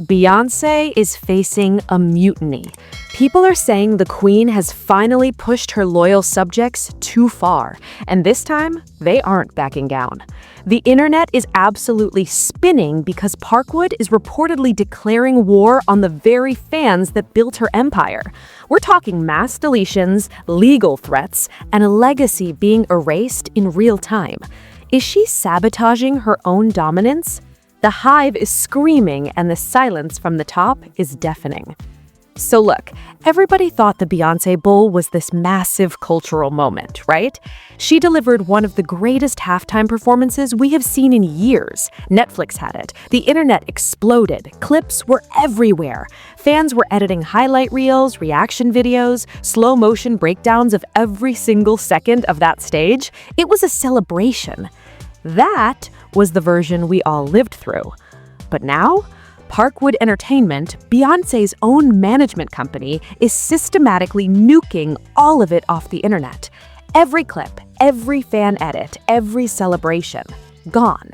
Beyoncé is facing a mutiny. People are saying the queen has finally pushed her loyal subjects too far, and this time, they aren't backing down. The internet is absolutely spinning because Parkwood is reportedly declaring war on the very fans that built her empire. We're talking mass deletions, legal threats, and a legacy being erased in real time. Is she sabotaging her own dominance? The hive is screaming and the silence from the top is deafening. So look, everybody thought the Beyoncé Bowl was this massive cultural moment, right? She delivered one of the greatest halftime performances we have seen in years. Netflix had it. The internet exploded. Clips were everywhere. Fans were editing highlight reels, reaction videos, slow motion breakdowns of every single second of that stage. It was a celebration. That was the version we all lived through. But now, Parkwood Entertainment, Beyoncé's own management company, is systematically nuking all of it off the internet. Every clip, every fan edit, every celebration, gone.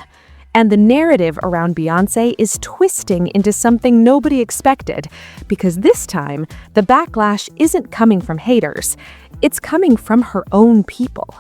And the narrative around Beyoncé is twisting into something nobody expected, because this time, the backlash isn't coming from haters. It's coming from her own people.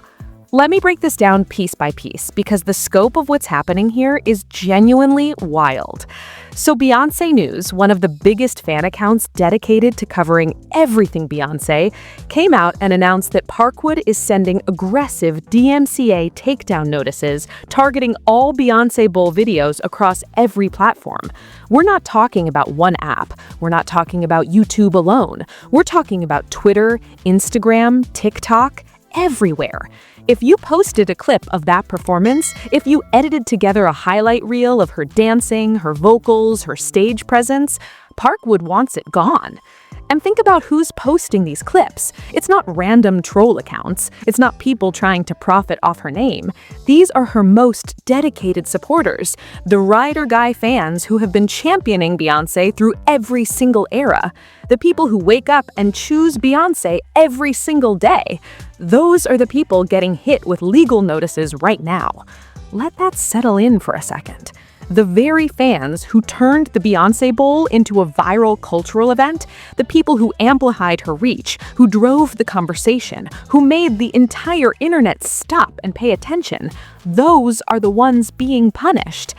Let me break this down piece by piece because the scope of what's happening here is genuinely wild. So Beyoncé News, one of the biggest fan accounts dedicated to covering everything Beyoncé, came out and announced that Parkwood is sending aggressive DMCA takedown notices targeting all Beyoncé Bowl videos across every platform. We're not talking about one app. We're not talking about YouTube alone. We're talking about Twitter, Instagram, TikTok, everywhere. If you posted a clip of that performance, if you edited together a highlight reel of her dancing, her vocals, her stage presence, Parkwood wants it gone. And think about who's posting these clips. It's not random troll accounts. It's not people trying to profit off her name. These are her most dedicated supporters, the ride or die fans who have been championing Beyoncé through every single era, the people who wake up and choose Beyoncé every single day. Those are the people getting hit with legal notices right now. Let that settle in for a second. The very fans who turned the Beyoncé Bowl into a viral cultural event, the people who amplified her reach, who drove the conversation, who made the entire internet stop and pay attention, those are the ones being punished.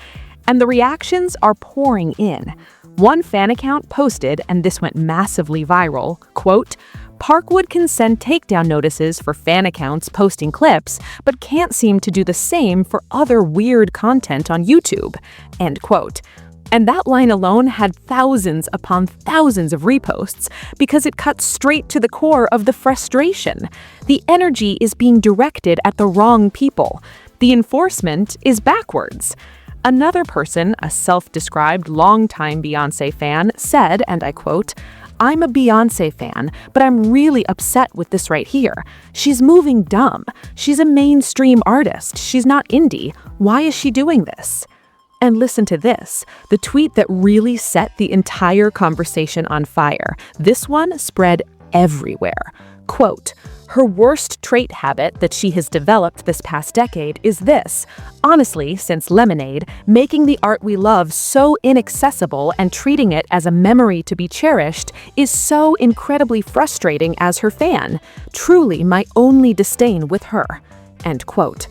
And the reactions are pouring in. One fan account posted, and this went massively viral, quote, "Parkwood can send takedown notices for fan accounts posting clips, but can't seem to do the same for other weird content on YouTube," end quote. And that line alone had thousands upon thousands of reposts because it cut straight to the core of the frustration. The energy is being directed at the wrong people. The enforcement is backwards. Another person, a self-described longtime Beyoncé fan, said, and I quote, "I'm a Beyoncé fan, but I'm really upset with this right here. She's moving dumb. She's a mainstream artist. She's not indie. Why is she doing this?" And listen to this, the tweet that really set the entire conversation on fire. This one spread everywhere. Quote, "Her worst trait habit that she has developed this past decade is this. Honestly, since Lemonade, making the art we love so inaccessible and treating it as a memory to be cherished is so incredibly frustrating as her fan. Truly my only disdain with her." End quote.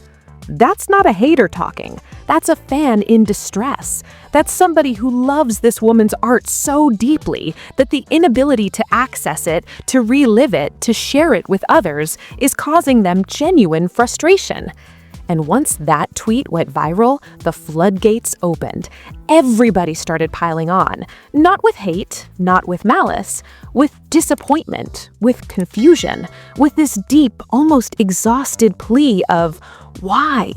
That's not a hater talking. That's a fan in distress. That's somebody who loves this woman's art so deeply that the inability to access it, to relive it, to share it with others is causing them genuine frustration. And once that tweet went viral, the floodgates opened. Everybody started piling on, not with hate, not with malice, with disappointment, with confusion, with this deep, almost exhausted plea of, why?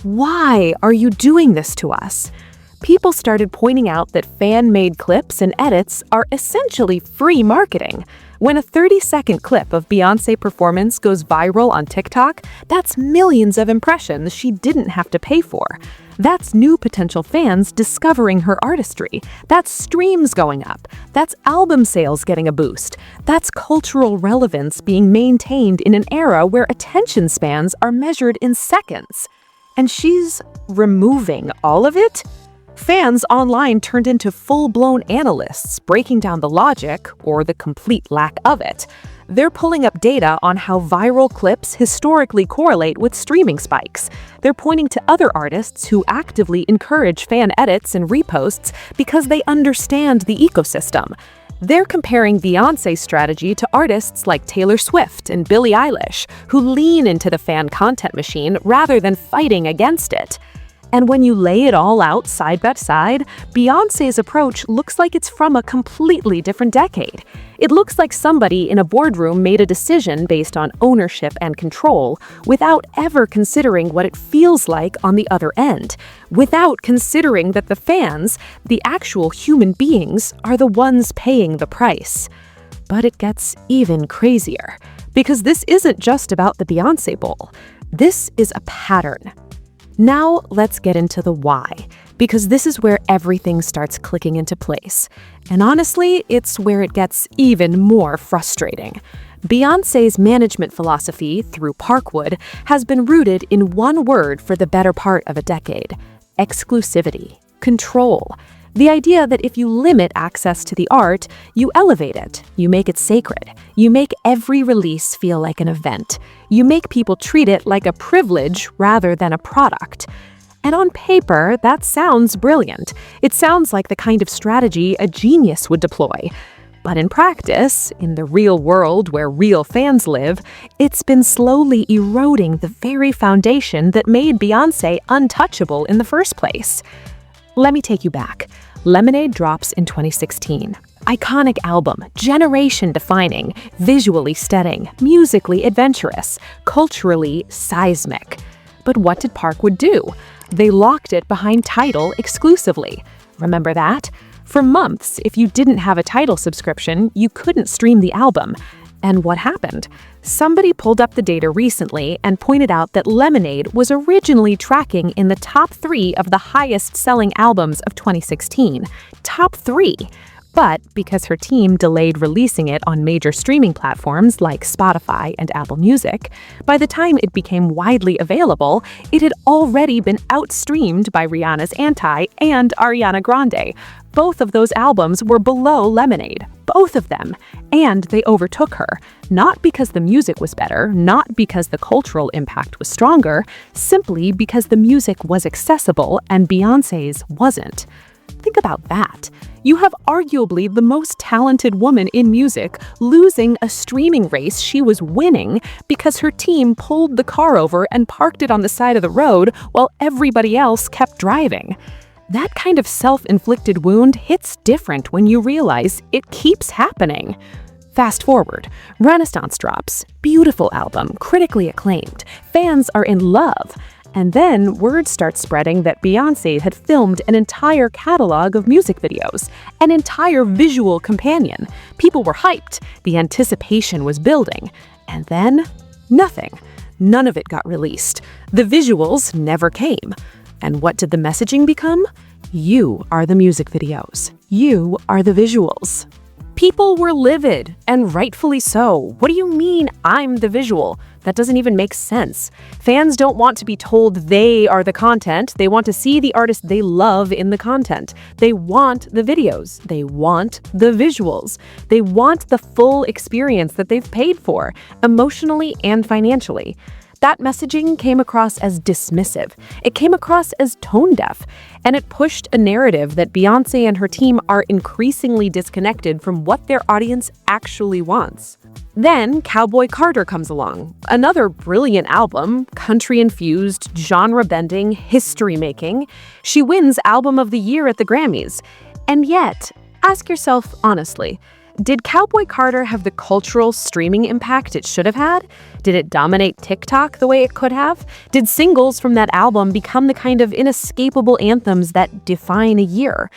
Why are you doing this to us? People started pointing out that fan-made clips and edits are essentially free marketing. When a 30-second clip of Beyoncé performance goes viral on TikTok, that's millions of impressions she didn't have to pay for. That's new potential fans discovering her artistry. That's streams going up. That's album sales getting a boost. That's cultural relevance being maintained in an era where attention spans are measured in seconds. And she's removing all of it? Fans online turned into full-blown analysts, breaking down the logic, or the complete lack of it. They're pulling up data on how viral clips historically correlate with streaming spikes. They're pointing to other artists who actively encourage fan edits and reposts because they understand the ecosystem. They're comparing Beyoncé's strategy to artists like Taylor Swift and Billie Eilish, who lean into the fan content machine rather than fighting against it. And when you lay it all out side by side, Beyoncé's approach looks like it's from a completely different decade. It looks like somebody in a boardroom made a decision based on ownership and control without ever considering what it feels like on the other end, without considering that the fans, the actual human beings, are the ones paying the price. But it gets even crazier, because this isn't just about the Beyoncé Bowl. This is a pattern. Now let's get into the why, because this is where everything starts clicking into place. And honestly, it's where it gets even more frustrating. Beyoncé's management philosophy through Parkwood has been rooted in one word for the better part of a decade: exclusivity, control. The idea that if you limit access to the art, you elevate it, you make it sacred, you make every release feel like an event, you make people treat it like a privilege rather than a product. And on paper, that sounds brilliant. It sounds like the kind of strategy a genius would deploy. But in practice, in the real world where real fans live, it's been slowly eroding the very foundation that made Beyoncé untouchable in the first place. Let me take you back. Lemonade drops in 2016. Iconic album, generation-defining, visually stunning, musically adventurous, culturally seismic. But what did Parkwood do? They locked it behind Tidal exclusively. Remember that? For months, if you didn't have a Tidal subscription, you couldn't stream the album. And what happened? Somebody pulled up the data recently and pointed out that Lemonade was originally tracking in the top 3 of the highest-selling albums of 2016. Top 3! But because her team delayed releasing it on major streaming platforms like Spotify and Apple Music, by the time it became widely available, it had already been outstreamed by Rihanna's Anti and Ariana Grande. Both of those albums were below Lemonade. Both of them. And they overtook her. Not because the music was better, not because the cultural impact was stronger, simply because the music was accessible and Beyoncé's wasn't. Think about that. You have arguably the most talented woman in music losing a streaming race she was winning because her team pulled the car over and parked it on the side of the road while everybody else kept driving. That kind of self-inflicted wound hits different when you realize it keeps happening. Fast forward, Renaissance drops, beautiful album, critically acclaimed, fans are in love. And then word starts spreading that Beyoncé had filmed an entire catalog of music videos, an entire visual companion. People were hyped, the anticipation was building. And then, nothing. None of it got released. The visuals never came. And what did the messaging become? You are the music videos. You are the visuals. People were livid, and rightfully so. What do you mean, I'm the visual? That doesn't even make sense. Fans don't want to be told they are the content. They want to see the artist they love in the content. They want the videos. They want the visuals. They want the full experience that they've paid for, emotionally and financially. That messaging came across as dismissive. It came across as tone-deaf, and it pushed a narrative that Beyoncé and her team are increasingly disconnected from what their audience actually wants. Then Cowboy Carter comes along, another brilliant album, country-infused, genre-bending, history-making. She wins Album of the Year at the Grammys. And yet, ask yourself honestly, did Cowboy Carter have the cultural streaming impact it should have had? Did it dominate TikTok the way it could have? Did singles from that album become the kind of inescapable anthems that define a year?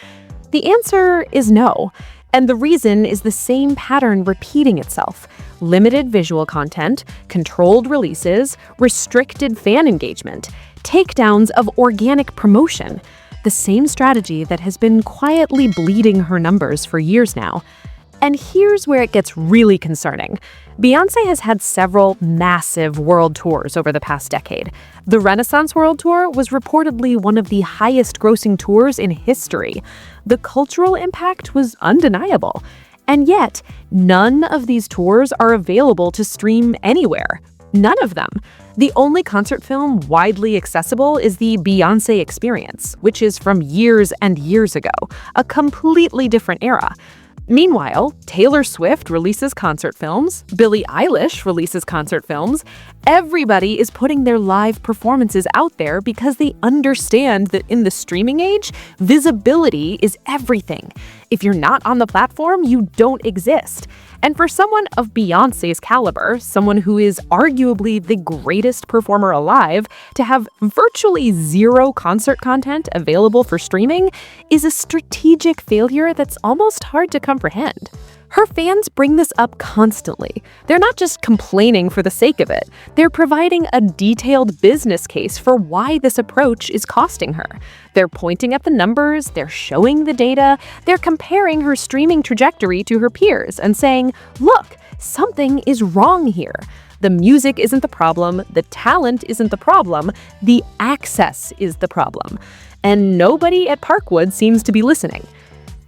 The answer is no. And the reason is the same pattern repeating itself. Limited visual content, controlled releases, restricted fan engagement, takedowns of organic promotion. The same strategy that has been quietly bleeding her numbers for years now. And here's where it gets really concerning. Beyoncé has had several massive world tours over the past decade. The Renaissance World Tour was reportedly one of the highest-grossing tours in history. The cultural impact was undeniable. And yet, none of these tours are available to stream anywhere. None of them. The only concert film widely accessible is the Beyoncé Experience, which is from years and years ago, a completely different era. Meanwhile, Taylor Swift releases concert films, Billie Eilish releases concert films. Everybody is putting their live performances out there because they understand that in the streaming age, visibility is everything. If you're not on the platform, you don't exist. And for someone of Beyoncé's caliber, someone who is arguably the greatest performer alive, to have virtually zero concert content available for streaming is a strategic failure that's almost hard to comprehend. Her fans bring this up constantly. They're not just complaining for the sake of it. They're providing a detailed business case for why this approach is costing her. They're pointing at the numbers, they're showing the data, they're comparing her streaming trajectory to her peers and saying, look, something is wrong here. The music isn't the problem, the talent isn't the problem, the access is the problem. And nobody at Parkwood seems to be listening.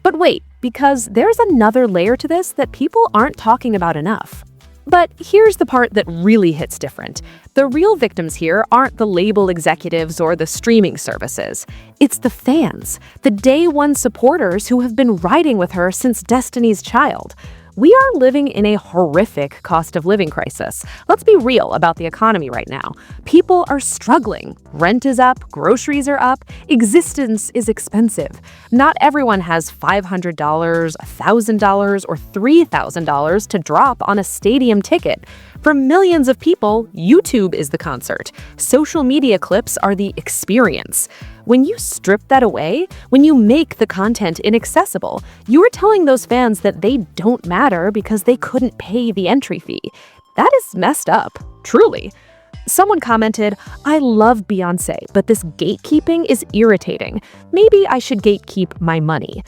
But wait, because there's another layer to this that people aren't talking about enough. But here's the part that really hits different. The real victims here aren't the label executives or the streaming services. It's the fans, the day one supporters who have been riding with her since Destiny's Child. We are living in a horrific cost of living crisis. Let's be real about the economy right now. People are struggling. Rent is up, groceries are up, existence is expensive. Not everyone has $500, $1,000, or $3,000 to drop on a stadium ticket. For millions of people, YouTube is the concert. Social media clips are the experience. When you strip that away, when you make the content inaccessible, you are telling those fans that they don't matter because they couldn't pay the entry fee. That is messed up, truly. Someone commented, I love Beyoncé, but this gatekeeping is irritating. Maybe I should gatekeep my money.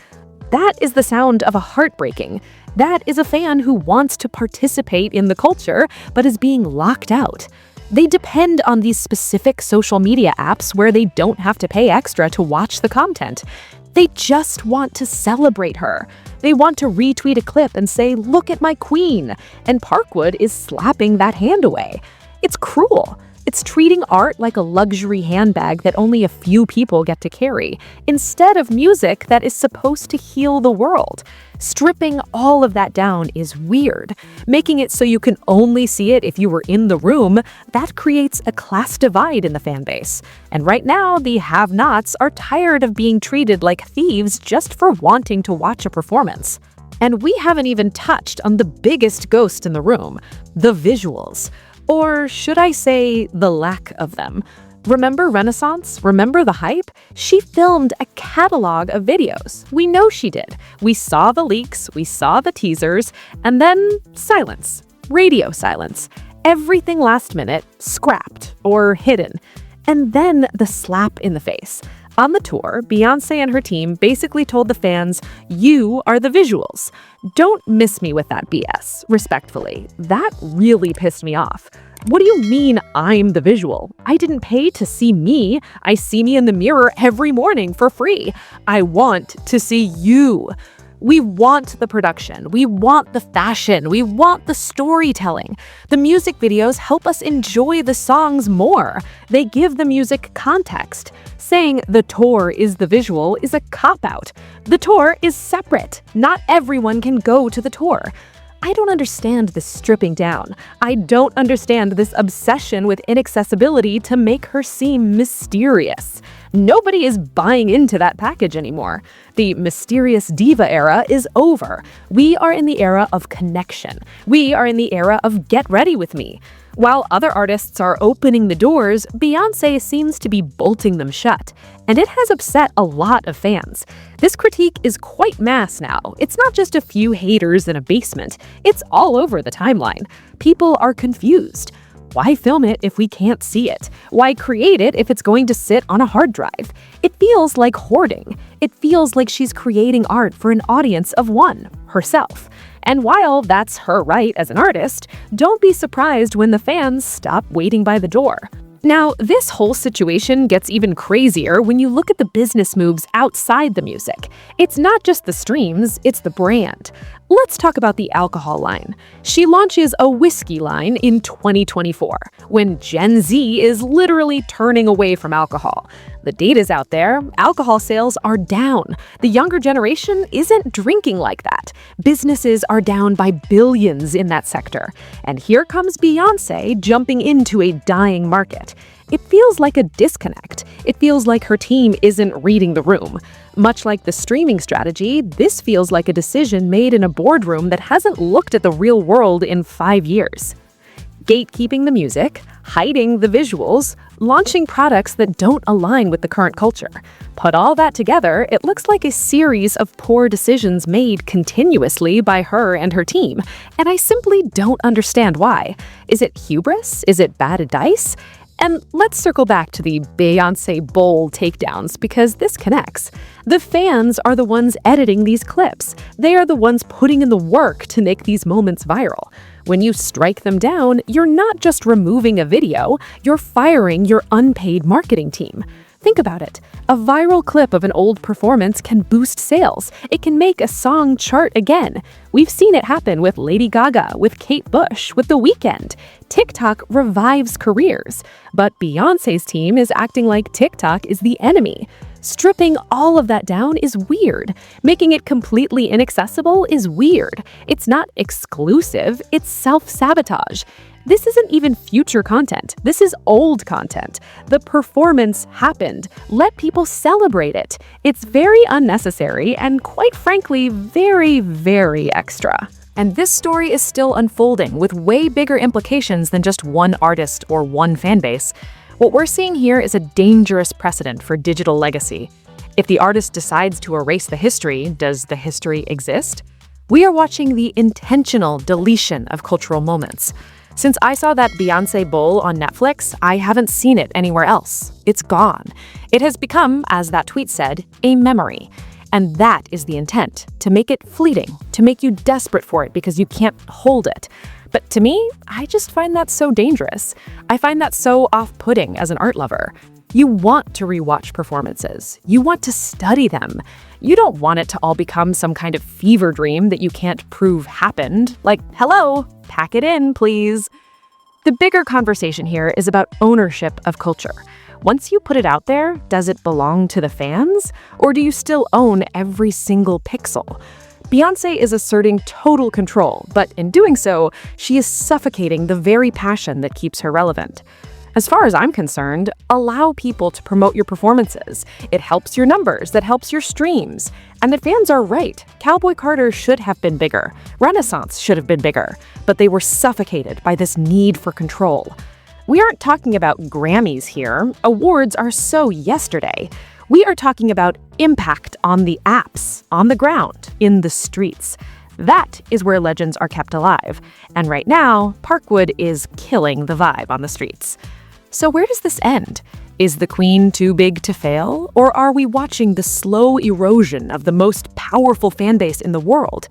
That is the sound of a heartbreaking. That is a fan who wants to participate in the culture, but is being locked out. They depend on these specific social media apps where they don't have to pay extra to watch the content. They just want to celebrate her. They want to retweet a clip and say, look at my queen, and Parkwood is slapping that hand away. It's cruel. It's treating art like a luxury handbag that only a few people get to carry, instead of music that is supposed to heal the world. Stripping all of that down is weird. Making it so you can only see it if you were in the room, that creates a class divide in the fan base. And right now, the have-nots are tired of being treated like thieves just for wanting to watch a performance. And we haven't even touched on the biggest ghost in the room, the visuals. Or should I say, the lack of them? Remember Renaissance? Remember the hype? She filmed a catalog of videos. We know she did. We saw the leaks, we saw the teasers, and then silence. Radio silence. Everything last minute, scrapped or hidden. And then the slap in the face. On the tour, Beyoncé and her team basically told the fans, you are the visuals. Don't miss me with that BS, respectfully. That really pissed me off. What do you mean I'm the visual? I didn't pay to see me. I see me in the mirror every morning for free. I want to see you. We want the production, we want the fashion, we want the storytelling. The music videos help us enjoy the songs more. They give the music context. Saying the tour is the visual is a cop-out. The tour is separate. Not everyone can go to the tour. I don't understand this stripping down. I don't understand this obsession with inaccessibility to make her seem mysterious. Nobody is buying into that package anymore. The mysterious diva era is over. We are in the era of connection. We are in the era of get ready with me. While other artists are opening the doors, Beyoncé seems to be bolting them shut. And it has upset a lot of fans. This critique is quite mass now. It's not just a few haters in a basement. It's all over the timeline. People are confused. Why film it if we can't see it? Why create it if it's going to sit on a hard drive? It feels like hoarding. It feels like she's creating art for an audience of one, herself. And while that's her right as an artist, don't be surprised when the fans stop waiting by the door. Now, this whole situation gets even crazier when you look at the business moves outside the music. It's not just the streams, it's the brand. Let's talk about the alcohol line. She launches a whiskey line in 2024, when Gen Z is literally turning away from alcohol. The data's out there, alcohol sales are down. The younger generation isn't drinking like that. Businesses are down by billions in that sector. And here comes Beyoncé jumping into a dying market. It feels like a disconnect. It feels like her team isn't reading the room. Much like the streaming strategy, this feels like a decision made in a boardroom that hasn't looked at the real world in 5 years. Gatekeeping the music, hiding the visuals, launching products that don't align with the current culture. Put all that together, it looks like a series of poor decisions made continuously by her and her team, and I simply don't understand why. Is it hubris? Is it bad dice? And let's circle back to the Beyoncé Bowl takedowns because this connects. The fans are the ones editing these clips. They are the ones putting in the work to make these moments viral. When you strike them down, you're not just removing a video, you're firing your unpaid marketing team. Think about it. A viral clip of an old performance can boost sales. It can make a song chart again. We've seen it happen with Lady Gaga, with Kate Bush, with The Weeknd. TikTok revives careers, but Beyoncé's team is acting like TikTok is the enemy. Stripping all of that down is weird. Making it completely inaccessible is weird. It's not exclusive, it's self-sabotage. This isn't even future content. This is old content. The performance happened. Let people celebrate it. It's very unnecessary and, quite frankly, very, very extra. And this story is still unfolding with way bigger implications than just one artist or one fanbase. What we're seeing here is a dangerous precedent for digital legacy. If the artist decides to erase the history, does the history exist? We are watching the intentional deletion of cultural moments. Since I saw that Beyoncé Bowl on Netflix, I haven't seen it anywhere else. It's gone. It has become, as that tweet said, a memory. And that is the intent, to make it fleeting, to make you desperate for it because you can't hold it. But to me, I just find that so dangerous. I find that so off-putting as an art lover. You want to rewatch performances. You want to study them. You don't want it to all become some kind of fever dream that you can't prove happened. Like, hello, pack it in, please. The bigger conversation here is about ownership of culture. Once you put it out there, does it belong to the fans? Or do you still own every single pixel? Beyoncé is asserting total control, but in doing so, she is suffocating the very passion that keeps her relevant. As far as I'm concerned, allow people to promote your performances. It helps your numbers, that helps your streams. And the fans are right. Cowboy Carter should have been bigger. Renaissance should have been bigger. But they were suffocated by this need for control. We aren't talking about Grammys here. Awards are so yesterday. We are talking about impact on the apps, on the ground, in the streets. That is where legends are kept alive. And right now, Parkwood is killing the vibe on the streets. So where does this end? Is the Queen too big to fail? Or are we watching the slow erosion of the most powerful fanbase in the world?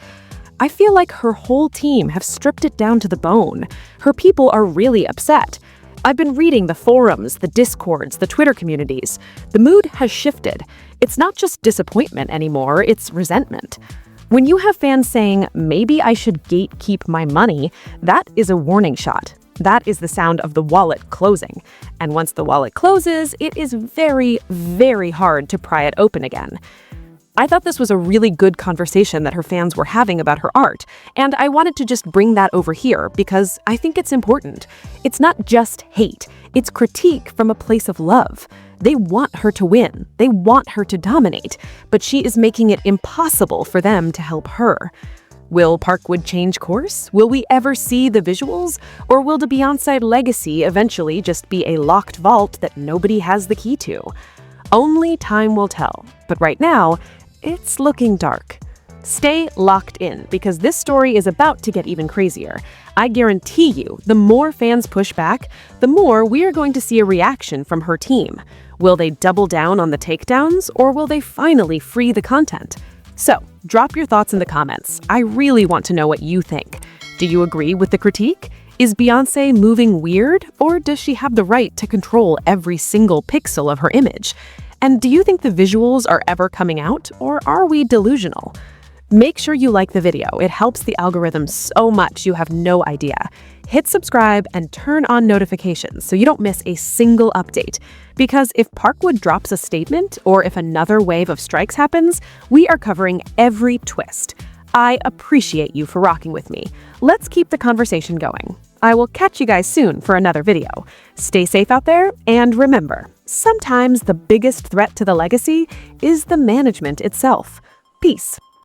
I feel like her whole team have stripped it down to the bone. Her people are really upset. I've been reading the forums, the discords, the Twitter communities. The mood has shifted. It's not just disappointment anymore, it's resentment. When you have fans saying, maybe I should gatekeep my money, that is a warning shot. That is the sound of the wallet closing. And once the wallet closes, it is very, very hard to pry it open again. I thought this was a really good conversation that her fans were having about her art, and I wanted to just bring that over here because I think it's important. It's not just hate, it's critique from a place of love. They want her to win, they want her to dominate, but she is making it impossible for them to help her. Will Parkwood change course? Will we ever see the visuals? Or will the Beyoncé legacy eventually just be a locked vault that nobody has the key to? Only time will tell, but right now, it's looking dark. Stay locked in, because this story is about to get even crazier. I guarantee you, the more fans push back, the more we are going to see a reaction from her team. Will they double down on the takedowns, or will they finally free the content? So, drop your thoughts in the comments. I really want to know what you think. Do you agree with the critique? Is Beyoncé moving weird, or does she have the right to control every single pixel of her image? And do you think the visuals are ever coming out, or are we delusional? Make sure you like the video. It helps the algorithm so much you have no idea. Hit subscribe and turn on notifications so you don't miss a single update. Because if Parkwood drops a statement, or if another wave of strikes happens, we are covering every twist. I appreciate you for rocking with me. Let's keep the conversation going. I will catch you guys soon for another video. Stay safe out there, and remember, sometimes the biggest threat to the legacy is the management itself. Peace.